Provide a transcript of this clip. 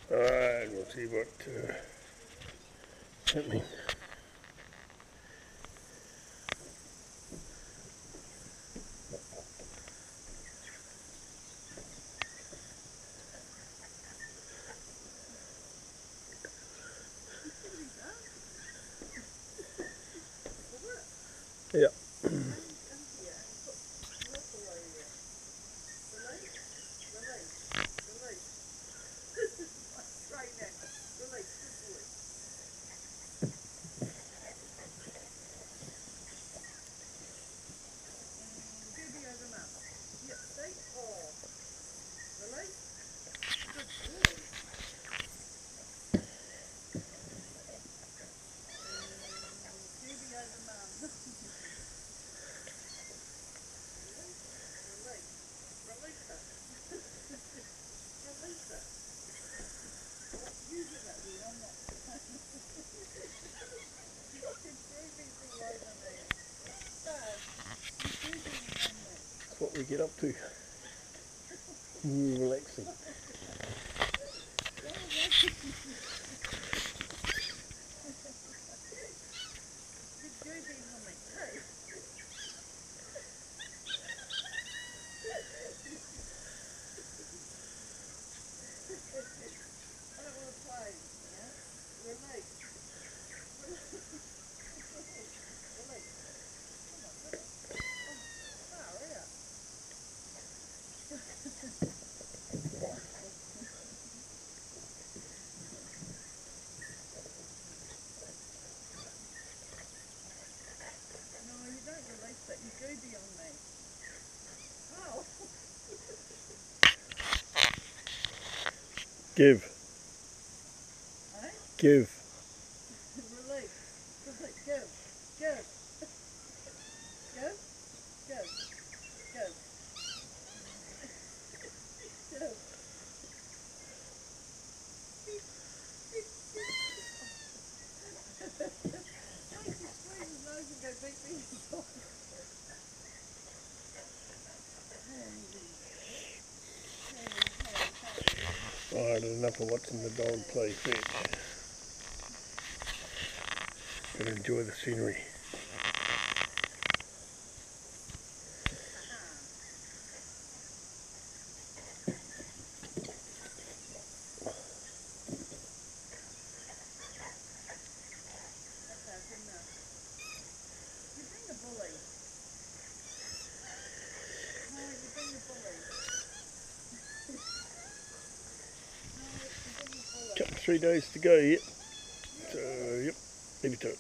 Alright, we'll see what that means. Yeah. That's what we get up to. Relaxing. Give. Give. Alright, enough of watching the dog play fetch. And enjoy the scenery. Couple 3 days to go yet. So, yep, leave it to it.